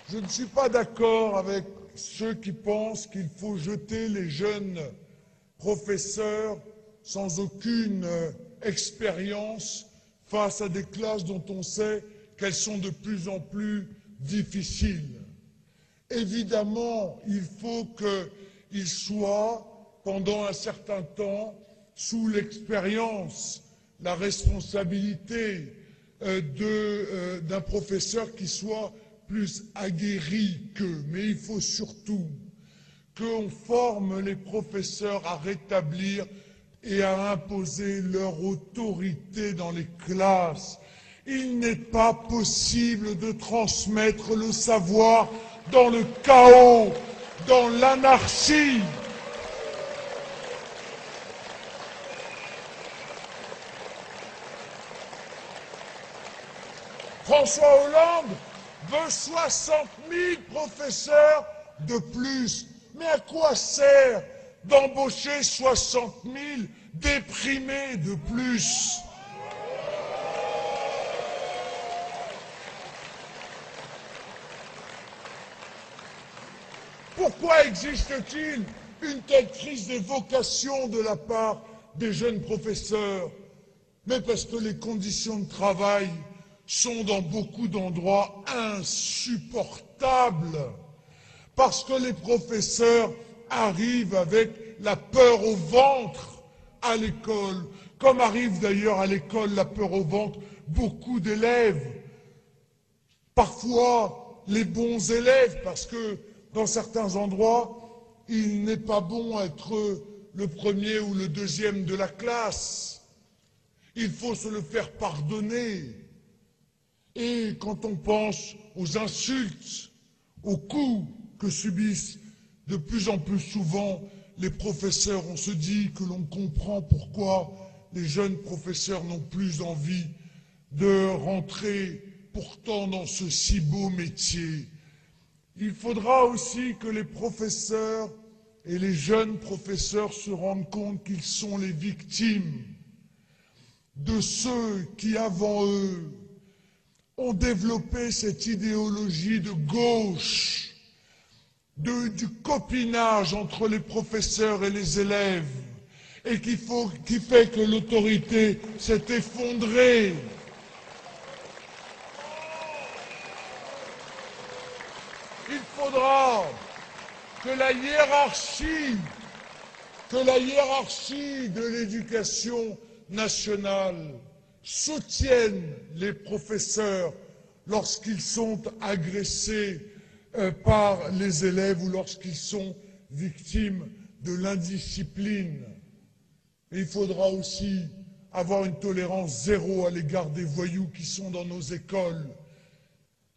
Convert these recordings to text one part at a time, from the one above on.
Je ne suis pas d'accord avec ceux qui pensent qu'il faut jeter les jeunes professeurs sans aucune expérience face à des classes dont on sait qu'elles sont de plus en plus difficiles. Évidemment, il faut qu'ils soient, pendant un certain temps, sous l'expérience, la responsabilité d'un professeur qui soit plus aguerri qu'eux. Mais il faut surtout qu'on forme les professeurs à rétablir et à imposer leur autorité dans les classes. Il n'est pas possible de transmettre le savoir dans le chaos, dans l'anarchie. François Hollande veut 60 000 professeurs de plus. Mais à quoi sert d'embaucher 60 000 déprimés de plus? Pourquoi existe-t-il une telle crise des vocations de la part des jeunes professeurs? Mais parce que les conditions de travail sont dans beaucoup d'endroits insupportables. Parce que les professeurs arrivent avec la peur au ventre à l'école, comme arrive d'ailleurs à l'école la peur au ventre beaucoup d'élèves. Parfois les bons élèves, parce que dans certains endroits, il n'est pas bon être le premier ou le deuxième de la classe. Il faut se le faire pardonner. Et quand on pense aux insultes, aux coups que subissent de plus en plus souvent les professeurs, on se dit que l'on comprend pourquoi les jeunes professeurs n'ont plus envie de rentrer pourtant dans ce si beau métier. Il faudra aussi que les professeurs et les jeunes professeurs se rendent compte qu'ils sont les victimes de ceux qui, avant eux, ont développé cette idéologie de gauche, du copinage entre les professeurs et les élèves, et qui fait que l'autorité s'est effondrée. Il faudra que la hiérarchie de l'éducation nationale soutienne les professeurs lorsqu'ils sont agressés par les élèves ou lorsqu'ils sont victimes de l'indiscipline. Et il faudra aussi avoir une tolérance zéro à l'égard des voyous qui sont dans nos écoles,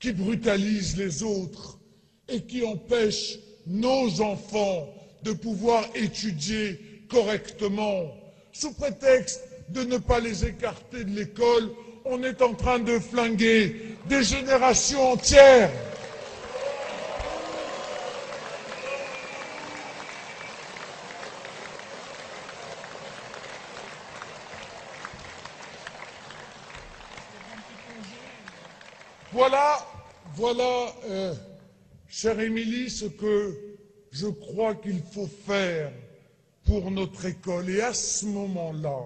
qui brutalisent les autres et qui empêchent nos enfants de pouvoir étudier correctement. Sous prétexte de ne pas les écarter de l'école, on est en train de flinguer des générations entières. Voilà, chère Émilie, ce que je crois qu'il faut faire pour notre école. Et à ce moment-là,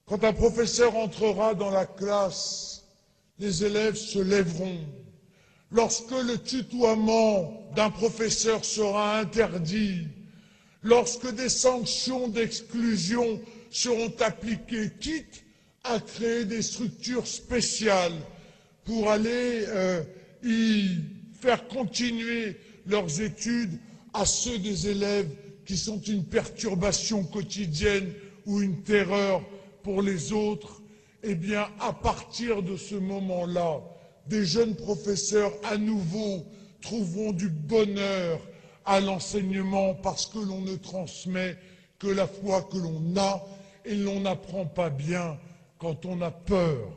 quand un professeur entrera dans la classe, les élèves se lèveront. Lorsque le tutoiement d'un professeur sera interdit, lorsque des sanctions d'exclusion seront appliquées, quitte à créer des structures spéciales pour aller y faire continuer leurs études à ceux des élèves qui sont une perturbation quotidienne ou une terreur pour les autres, eh bien, à partir de ce moment-là, des jeunes professeurs à nouveau trouveront du bonheur à l'enseignement parce que l'on ne transmet que la foi que l'on a et l'on n'apprend pas bien quand on a peur.